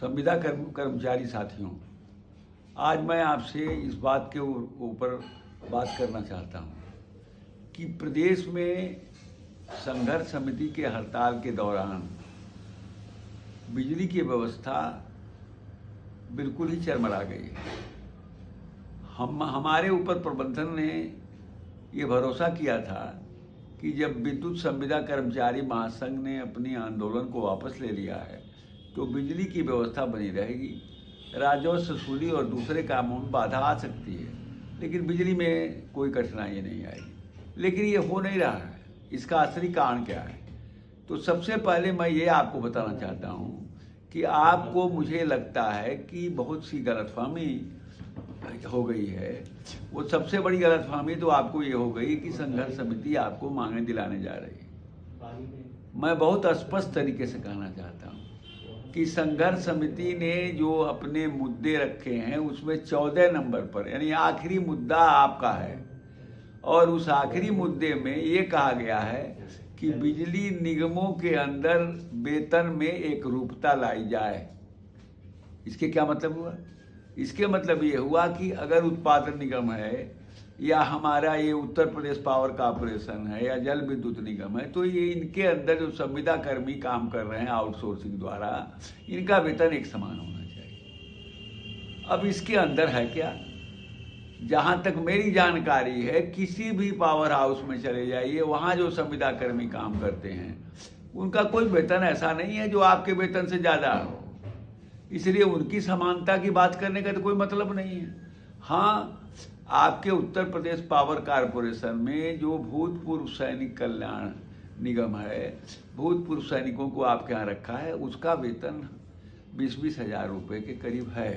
संविदा कर्मचारी साथियों, आज मैं आपसे इस बात के ऊपर बात करना चाहता हूं कि प्रदेश में संघर्ष समिति के हड़ताल के दौरान बिजली की व्यवस्था बिल्कुल ही चरमरा गई है। हमारे ऊपर प्रबंधन ने ये भरोसा किया था कि जब विद्युत संविदा कर्मचारी महासंघ ने अपनी आंदोलन को वापस ले लिया है तो बिजली की व्यवस्था बनी रहेगी, राजस्व वसूली और दूसरे कामों में बाधा आ सकती है, लेकिन बिजली में कोई कठिनाई नहीं आएगी। लेकिन ये हो नहीं रहा है। इसका असली कारण क्या है? तो सबसे पहले मैं ये आपको बताना चाहता हूँ कि आपको, मुझे लगता है कि बहुत सी गलतफहमी हो गई है। वो सबसे बड़ी गलतफहमी तो आपको ये हो गई कि संघर्ष समिति आपको मांगे दिलाने जा रही है। मैं बहुत स्पष्ट तरीके से कहना चाहता हूँ कि संघर्ष समिति ने जो अपने मुद्दे रखे हैं उसमें 14 नंबर पर, यानी आखिरी मुद्दा आपका है, और उस आखिरी मुद्दे में ये कहा गया है कि बिजली निगमों के अंदर वेतन में एक रूपता लाई जाए। इसके क्या मतलब हुआ? इसके मतलब ये हुआ कि अगर उत्पादन निगम है या हमारा ये उत्तर प्रदेश पावर कॉर्पोरेशन है या जल विद्युत निगम है, तो ये इनके अंदर जो संविदा कर्मी काम कर रहे हैं आउटसोर्सिंग द्वारा, इनका वेतन एक समान होना चाहिए। अब इसके अंदर है क्या? जहां तक मेरी जानकारी है, किसी भी पावर हाउस में चले जाइए, वहां जो संविदा कर्मी काम करते हैं उनका कोई वेतन ऐसा नहीं है जो आपके वेतन से ज़्यादा हो, इसलिए उनकी समानता की बात करने का तो कोई मतलब नहीं है। हाँ, आपके उत्तर प्रदेश पावर कॉर्पोरेशन में जो भूतपूर्व सैनिक कल्याण निगम है, भूतपूर्व सैनिकों को आपके यहाँ रखा है, उसका वेतन 20-20 हज़ार रुपये के करीब है।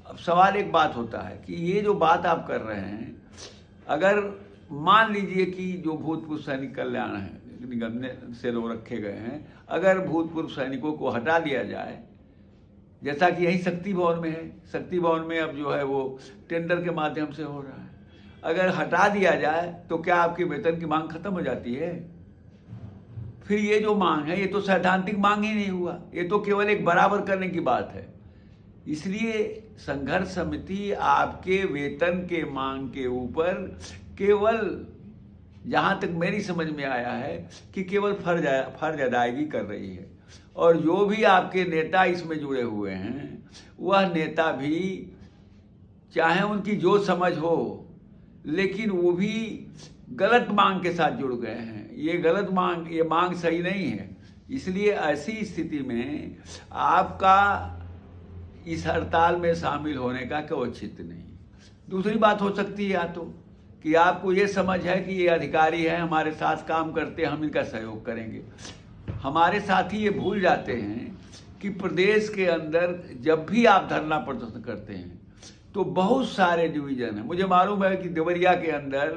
अब सवाल एक बात होता है कि ये जो बात आप कर रहे हैं, अगर मान लीजिए कि जो भूतपूर्व सैनिक कल्याण है निगम से लोग रखे गए हैं, अगर भूतपूर्व सैनिकों को हटा दिया जाए, जैसा कि यही शक्ति भवन में है, शक्ति भवन में अब जो है वो टेंडर के माध्यम से हो रहा है, अगर हटा दिया जाए तो क्या आपके वेतन की मांग खत्म हो जाती है? फिर ये जो मांग है ये तो सैद्धांतिक मांग ही नहीं हुआ, ये तो केवल एक बराबर करने की बात है। इसलिए संघर्ष समिति आपके वेतन के मांग के ऊपर केवल, जहां तक मेरी समझ में आया है, कि केवल फर्ज अदायगी कर रही है। और जो भी आपके नेता इसमें जुड़े हुए हैं, वह नेता भी, चाहे उनकी जो समझ हो, लेकिन वो भी गलत मांग के साथ जुड़ गए हैं। ये गलत मांग, ये मांग सही नहीं है। इसलिए ऐसी स्थिति में आपका इस हड़ताल में शामिल होने का कोई औचित्य नहीं। दूसरी बात हो सकती है या तो कि आपको ये समझ है कि ये अधिकारी हैं, हमारे साथ काम करते हैं, हम इनका सहयोग करेंगे। हमारे साथी ये भूल जाते हैं कि प्रदेश के अंदर जब भी आप धरना प्रदर्शन करते हैं तो बहुत सारे डिवीजन हैं। मुझे मालूम है कि देवरिया के अंदर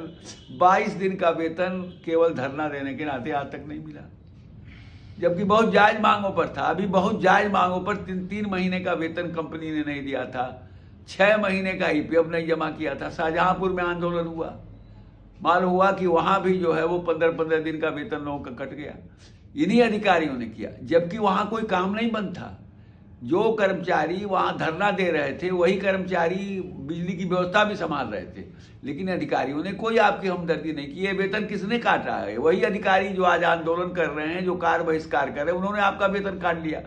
22 दिन का वेतन केवल धरना देने के नाते आज तक नहीं मिला, जबकि बहुत जायज मांगों पर था। अभी बहुत जायज मांगों पर 3 महीने का वेतन कंपनी ने नहीं दिया था, 6 महीने का ईपीएफ नहीं जमा किया था। शाहजहांपुर में आंदोलन हुआ, मालूम हुआ कि वहां भी जो है वो 15-15 दिन का वेतन लोगों का कट गया। इन्हीं अधिकारियों ने किया, जबकि वहां कोई काम नहीं बंद था। जो कर्मचारी वहां धरना दे रहे थे वही कर्मचारी बिजली की व्यवस्था भी संभाल रहे थे, लेकिन अधिकारियों ने कोई आपकी हमदर्दी नहीं की। ये वेतन किसने काटा है? वही अधिकारी जो आज आंदोलन कर रहे हैं, जो कार्य बहिष्कार कर रहे हैं, उन्होंने आपका वेतन काट लिया।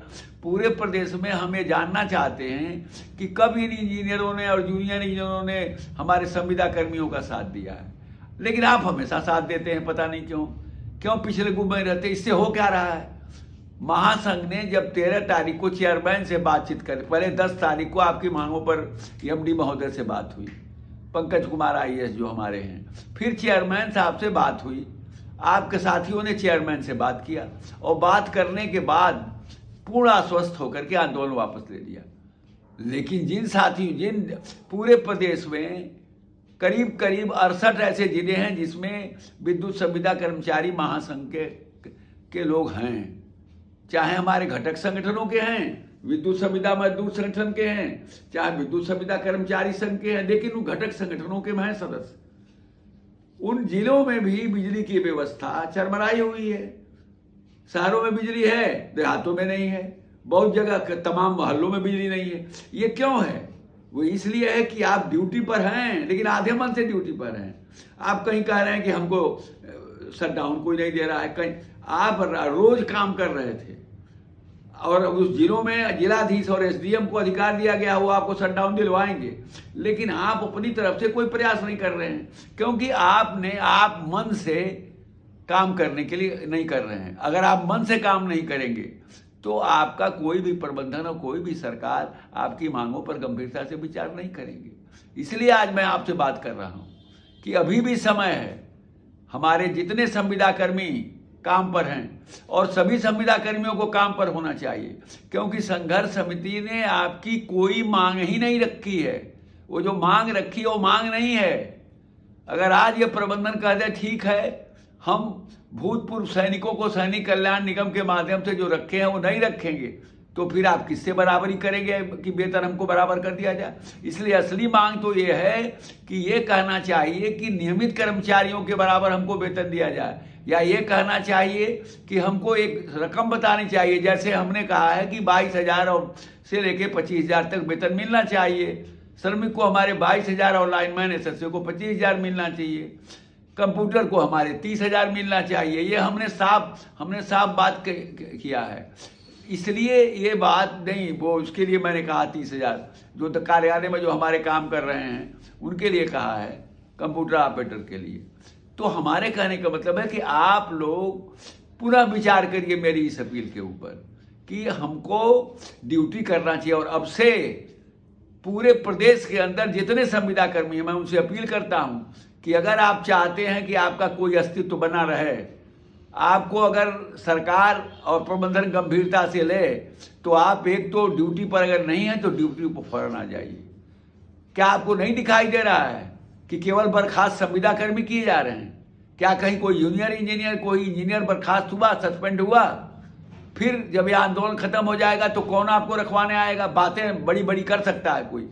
पूरे प्रदेश में हम ये जानना चाहते हैं कि कब इन इंजीनियरों ने और जूनियर इंजीनियरों ने हमारे संविदा कर्मियों का साथ दिया है, लेकिन आप हमेशा साथ देते हैं। पता नहीं क्यों पिछले गुम में रहते। इससे हो क्या रहा है? महासंघ ने जब 13 तारीख को चेयरमैन से बातचीत कर, पहले 10 तारीख को आपकी मांगों पर एमडी महोदय से बात हुई, पंकज कुमार आईएएस जो हमारे हैं, फिर चेयरमैन साहब से बात हुई, आपके साथियों ने चेयरमैन से बात किया, और बात करने के बाद पूर्ण आश्वस्त होकर के आंदोलन वापस ले लिया। लेकिन जिन पूरे प्रदेश में करीब 68 ऐसे जिले हैं जिसमें विद्युत संविदा कर्मचारी महासंघ के लोग हैं, चाहे हमारे घटक संगठनों के हैं, विद्युत संविदा मजदूर संगठन के हैं, चाहे विद्युत संविदा कर्मचारी संघ के हैं, लेकिन उन घटक संगठनों के हैं सदस्य। उन जिलों में भी बिजली की व्यवस्था चरमराई हुई है। शहरों में बिजली है, देहातों में नहीं है। बहुत जगह तमाम मोहल्लों में बिजली नहीं है। ये क्यों है? वो इसलिए है कि आप ड्यूटी पर हैं, लेकिन आधे मन से ड्यूटी पर हैं। आप कहीं कह रहे हैं कि हमको शट डाउन कोई नहीं दे रहा है, कहीं आप रोज काम कर रहे थे और उस जिलों में जिलाधीश और एसडीएम को अधिकार दिया गया, वो आपको शट डाउन दिलवाएंगे, लेकिन आप अपनी तरफ से कोई प्रयास नहीं कर रहे हैं, क्योंकि आप मन से काम करने के लिए नहीं कर रहे हैं। अगर आप मन से काम नहीं करेंगे तो आपका कोई भी प्रबंधन और कोई भी सरकार आपकी मांगों पर गंभीरता से विचार नहीं करेंगे। इसलिए आज मैं आपसे बात कर रहा हूं कि अभी भी समय है, हमारे जितने संविदा कर्मी काम पर हैं और सभी संविदा कर्मियों को काम पर होना चाहिए, क्योंकि संघर्ष समिति ने आपकी कोई मांग ही नहीं रखी है। वो जो मांग रखी है वो मांग नहीं है। अगर आज ये प्रबंधन कह दे ठीक है, हम भूतपूर्व सैनिकों को सैनिक कल्याण निगम के माध्यम से जो रखे हैं वो नहीं रखेंगे, तो फिर आप किससे बराबरी करेंगे कि वेतन हमको बराबर कर दिया जाए? इसलिए असली मांग तो ये है कि ये कहना चाहिए कि नियमित कर्मचारियों के बराबर हमको वेतन दिया जाए, या ये कहना चाहिए कि हमको एक रकम बतानी चाहिए, जैसे हमने कहा है कि 22,000 से लेके 25,000 तक वेतन मिलना चाहिए। श्रमिक को हमारे 22,000 और लाइनमैन एसएससी को 25,000 मिलना चाहिए, कंप्यूटर को हमारे 30,000 मिलना चाहिए। ये हमने साफ बात किया है। इसलिए ये बात नहीं, वो उसके लिए मैंने कहा 30,000 जो कार्यालय में जो हमारे काम कर रहे हैं उनके लिए कहा है, कंप्यूटर ऑपरेटर के लिए। तो हमारे कहने का मतलब है कि आप लोग पुनः विचार करिए मेरी इस अपील के ऊपर कि हमको ड्यूटी करना चाहिए। और अब से पूरे प्रदेश के अंदर जितने संविदा कर्मी हैं, मैं उनसे अपील करता हूं कि अगर आप चाहते हैं कि आपका कोई अस्तित्व बना रहे, आपको अगर सरकार और प्रबंधन गंभीरता से ले, तो आप एक तो ड्यूटी पर अगर नहीं है तो ड्यूटी पर फौरन आ जाइए। क्या आपको नहीं दिखाई दे रहा है कि केवल बर्खास्त संविदा कर्मी किए जा रहे हैं? क्या कहीं कोई जूनियर इंजीनियर, कोई इंजीनियर बर्खास्त हुआ, सस्पेंड हुआ? फिर जब ये आंदोलन खत्म हो जाएगा तो कौन आपको रखवाने आएगा? बातें बड़ी बड़ी कर सकता है कोई,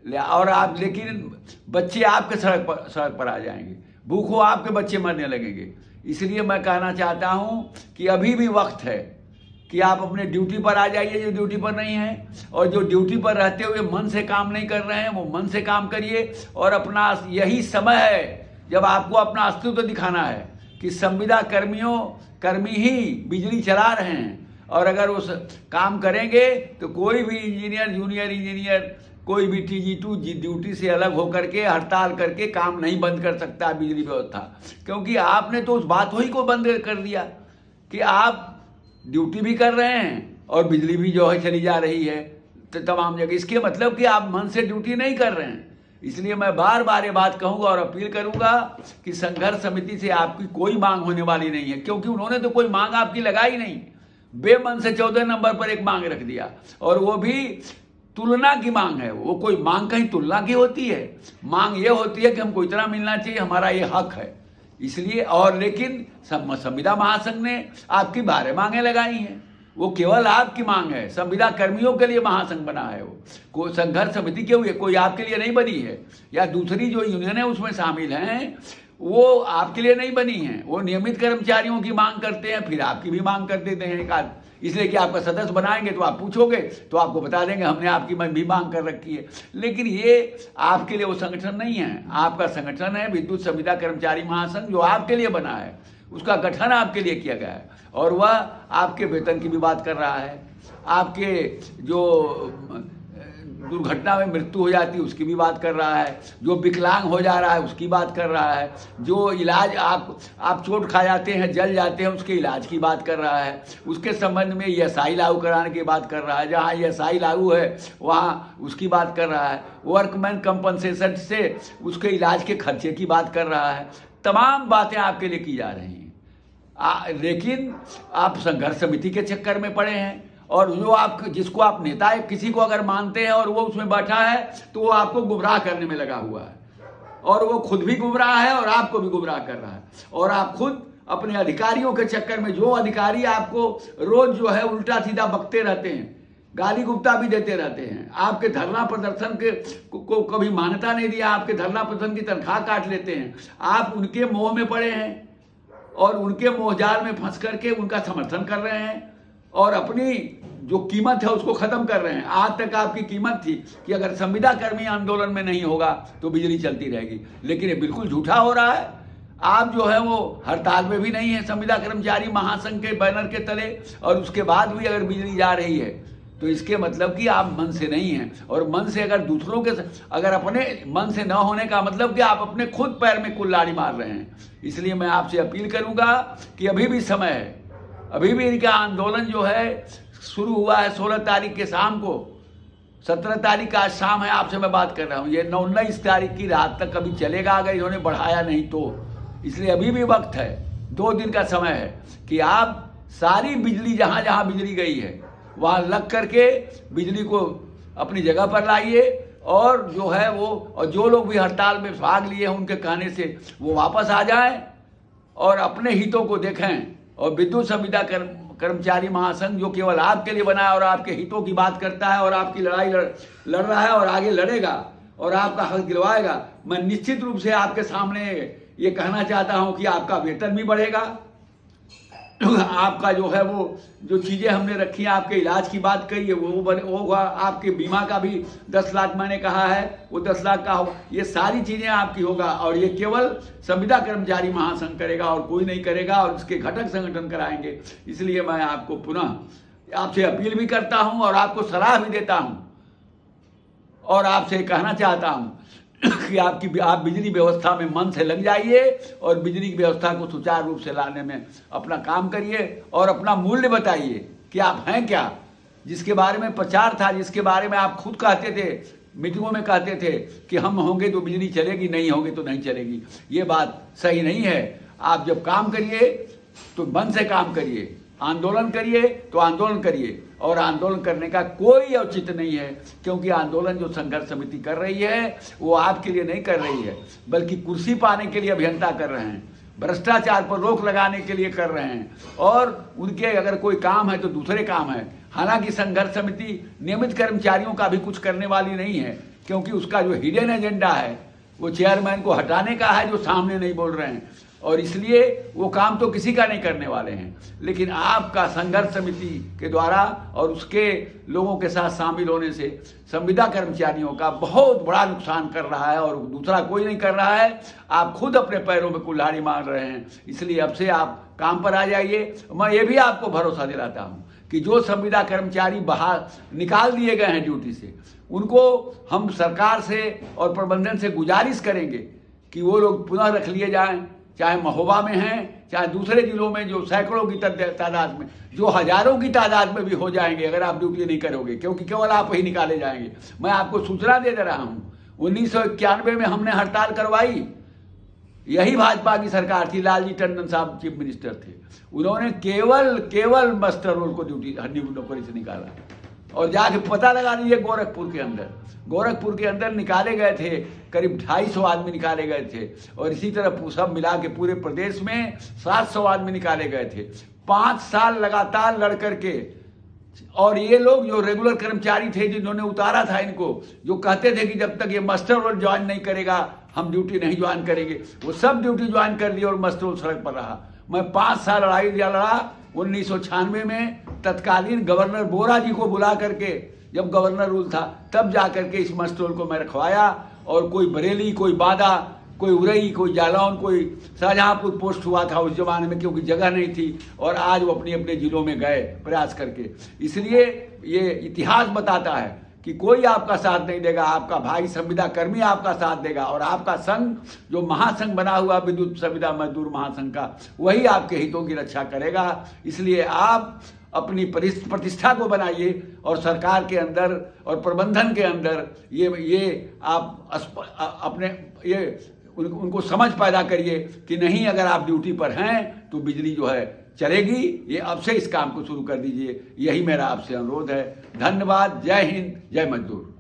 और आप, लेकिन बच्चे आपके सड़क पर आ जाएंगे, भूखों आपके बच्चे मरने लगेंगे। इसलिए मैं कहना चाहता हूं कि अभी भी वक्त है कि आप अपने ड्यूटी पर आ जाइए जो ड्यूटी पर नहीं है, और जो ड्यूटी पर रहते हुए मन से काम नहीं कर रहे हैं वो मन से काम करिए। और अपना यही समय है जब आपको अपना अस्तित्व दिखाना है कि संविदा कर्मी ही बिजली चला रहे हैं, और अगर उस काम करेंगे तो कोई भी इंजीनियर, जूनियर इंजीनियर, कोई भी TG2 ड्यूटी से अलग होकर के हड़ताल करके काम नहीं बंद कर सकता बिजली व्यवस्था, क्योंकि आपने तो उस बात ही को बंद कर दिया कि आप ड्यूटी भी कर रहे हैं और बिजली भी जो है चली जा रही है तमाम जगह। इसके मतलब कि आप मन से ड्यूटी नहीं कर रहे हैं। इसलिए मैं बार बार ये बात कहूंगा और अपील करूंगा कि संघर्ष समिति से आपकी कोई मांग होने वाली नहीं है, क्योंकि उन्होंने तो कोई मांग आपकी लगाई नहीं, बेमन से 14 नंबर पर एक मांग रख दिया, और वो भी तुलना की मांग है। वो कोई मांग कहीं तुलना की होती है? मांग ये होती है कि हमको इतना मिलना चाहिए, हमारा ये हक है। इसलिए, और लेकिन संविदा महासंघ ने आपकी 12 मांगे लगाई हैं, वो केवल आपकी मांग है। संविदा कर्मियों के लिए महासंघ बना है, वो कोई संघर्ष समिति के हुए कोई आपके लिए नहीं बनी है, या दूसरी जो यूनियन है उसमें शामिल हैं वो आपके लिए नहीं बनी है। वो नियमित कर्मचारियों की मांग करते हैं, फिर आपकी भी मांग कर देते हैं एक आध। इसलिए कि आपका सदस्य बनाएंगे तो आप पूछोगे तो आपको बता देंगे हमने आपकी भी मांग कर रखी है। लेकिन ये आपके लिए वो संगठन नहीं है। आपका संगठन है विद्युत संविदा कर्मचारी महासंघ, जो आपके लिए बना है, उसका गठन आपके लिए किया गया है, और वह आपके वेतन की भी बात कर रहा है, आपके जो दुर्घटना में मृत्यु हो जाती है उसकी भी बात कर रहा है, जो विकलांग हो जा रहा है उसकी बात कर रहा है, जो इलाज आप चोट खा जाते हैं, जल जाते हैं, उसके इलाज की बात कर रहा है, उसके संबंध में ESI लागू कराने की बात कर रहा है, जहाँ ESI लागू है वहाँ उसकी बात कर रहा है, वर्कमैन कंपनसेशन से उसके इलाज के खर्चे की बात कर रहा है। तमाम बातें आपके लिए की जा रही हैं, लेकिन आप संघर्ष समिति के चक्कर में पड़े हैं, और जो जिसको आप नेता है किसी को अगर मानते हैं और वो उसमें बैठा है तो वो आपको गुमराह करने में लगा हुआ है, और वो खुद भी गुमराह है और आपको भी गुमराह कर रहा है। और आप खुद अपने अधिकारियों के चक्कर में, जो अधिकारी आपको रोज जो है उल्टा सीधा बकते रहते हैं, गाली गुप्ता भी देते रहते हैं, आपके धरना प्रदर्शन को कभी मान्यता नहीं दिया, आपके धरना प्रदर्शन की तनख्वाह काट लेते हैं, आप उनके मोह में पड़े हैं और उनके मोहजाल में फंस करके उनका समर्थन कर रहे हैं, और अपनी जो कीमत है उसको खत्म कर रहे हैं। आज तक आपकी कीमत थी कि अगर संविदा कर्मी आंदोलन में नहीं होगा तो बिजली चलती रहेगी, लेकिन ये बिल्कुल झूठा हो रहा है। आप जो है वो हड़ताल में भी नहीं है संविदा कर्मचारी महासंघ के बैनर के तले, और उसके बाद भी अगर बिजली जा रही है तो इसके मतलब कि आप मन से नहीं हैं। और मन से अगर दूसरों के, अगर अपने मन से न होने का मतलब कि आप अपने खुद पैर में कुल्हाड़ी मार रहे हैं। इसलिए मैं आपसे अपील करूंगा कि अभी भी समय है, अभी भी इनका आंदोलन जो है शुरू हुआ है 16 तारीख के शाम को, 17 तारीख का आज शाम है, आपसे मैं बात कर रहा हूँ। ये 19 तारीख की रात तक अभी चलेगा अगर इन्होंने बढ़ाया नहीं तो। इसलिए अभी भी वक्त है, 2 दिन का समय है कि आप सारी बिजली जहाँ जहाँ बिजली गई है वहाँ लग करके बिजली को अपनी जगह पर लाइए, और जो है वो, और जो लोग भी हड़ताल में भाग लिए हैं उनके कहने से वो वापस आ जाएं और अपने हितों को देखें। और विद्युत संविदा कर्मचारी महासंघ जो केवल आपके लिए बना है और आपके हितों की बात करता है और आपकी लड़ाई लड़ रहा है और आगे लड़ेगा और आपका हक दिलवाएगा, मैं निश्चित रूप से आपके सामने ये कहना चाहता हूं कि आपका वेतन भी बढ़ेगा, आपका जो है वो जो चीज़ें हमने रखी हैं, आपके इलाज की बात कही है वो होगा, आपके बीमा का भी 10 लाख मैंने कहा है वो 10 लाख का होगा, ये सारी चीज़ें आपकी होगा। और ये केवल संविदा कर्मचारी महासंघ करेगा और कोई नहीं करेगा, और इसके घटक संगठन कराएंगे। इसलिए मैं आपको पुनः आपसे अपील भी करता हूँ और आपको सलाह भी देता हूँ और आपसे कहना चाहता हूँ कि आप बिजली व्यवस्था में मन से लग जाइए और बिजली की व्यवस्था को सुचारू रूप से लाने में अपना काम करिए और अपना मूल्य बताइए कि आप हैं क्या, जिसके बारे में प्रचार था, जिसके बारे में आप खुद कहते थे, मीटिंगों में कहते थे कि हम होंगे तो बिजली चलेगी, नहीं होंगे तो नहीं चलेगी। ये बात सही नहीं है। आप जब काम करिए तो मन से काम करिए, आंदोलन करिए तो आंदोलन करिए, और आंदोलन करने का कोई औचित्य नहीं है, क्योंकि आंदोलन जो संघर्ष समिति कर रही है वो आपके लिए नहीं कर रही है, बल्कि कुर्सी पाने के लिए अभियंता कर रहे हैं, भ्रष्टाचार पर रोक लगाने के लिए कर रहे हैं, और उनके अगर कोई काम है तो दूसरे काम है। हालांकि संघर्ष समिति नियमित कर्मचारियों का भी कुछ करने वाली नहीं है, क्योंकि उसका जो हिडन एजेंडा है वो चेयरमैन को हटाने का है, जो सामने नहीं बोल रहे हैं, और इसलिए वो काम तो किसी का नहीं करने वाले हैं। लेकिन आपका संघर्ष समिति के द्वारा और उसके लोगों के साथ शामिल होने से संविदा कर्मचारियों का बहुत बड़ा नुकसान कर रहा है, और दूसरा कोई नहीं कर रहा है। आप खुद अपने पैरों में कुल्हाड़ी मार रहे हैं। इसलिए अब से आप काम पर आ जाइए। मैं ये भी आपको भरोसा दिलाता हूँ कि जो संविदा कर्मचारी बाहर निकाल दिए गए हैं ड्यूटी से, उनको हम सरकार से और प्रबंधन से गुजारिश करेंगे कि वो लोग पुनः रख लिए जाएं, चाहे महोबा में हैं, चाहे दूसरे जिलों में, जो सैकड़ों की तादाद में, जो हजारों की तादाद में भी हो जाएंगे अगर आप ड्यूटी नहीं करोगे, क्योंकि केवल आप ही निकाले जाएंगे। मैं आपको सूचना दे रहा हूँ, 1991 में हमने हड़ताल करवाई, यही भाजपा की सरकार थी, लालजी टंडन साहब चीफ मिनिस्टर थे। उन्होंने केवल मास्टर रोल को नौकरी से निकाला, और जाके पता लगा लीजिए गोरखपुर के अंदर निकाले गए थे, करीब 250 आदमी निकाले गए थे, और इसी तरह सब मिला के पूरे प्रदेश में 700 आदमी निकाले गए थे, 5 साल लगातार लड़ करके। और ये लोग जो रेगुलर कर्मचारी थे, जिन्होंने उतारा था इनको, जो कहते थे कि जब तक ये मास्टर रोल ज्वाइन नहीं करेगा हम ड्यूटी नहीं ज्वाइन करेंगे, वो सब ड्यूटी ज्वाइन कर ली और मास्टर रोल सड़क पर रहा। मैं 5 साल लड़ा 1996 में तत्कालीन गवर्नर बोरा जी को बुला करके, जब गवर्नर रूल था तब जा करके इस मस्टोल को मैं रखवाया, और कोई बरेली, कोई बादा, कोई उरई, कोई जालौन, कोई शाहजहांपुर पोस्ट हुआ था उस जमाने में, क्योंकि जगह नहीं थी, और आज वो अपने अपने जिलों में गए प्रयास करके। इसलिए ये इतिहास बताता है कि कोई आपका साथ नहीं देगा, आपका भाई संविदा कर्मी आपका साथ देगा, और आपका संघ जो महासंघ बना हुआ विद्युत संविदा मजदूर महासंघ का, वही आपके हितों की रक्षा करेगा। इसलिए आप अपनी प्रतिष्ठा को बनाइए, और सरकार के अंदर और प्रबंधन के अंदर ये आप अपने उनको समझ पैदा करिए कि नहीं, अगर आप ड्यूटी पर हैं तो बिजली जो है चलेगी। ये अब से इस काम को शुरू कर दीजिए, यही मेरा आपसे अनुरोध है। धन्यवाद। जय हिंद, जय मजदूर।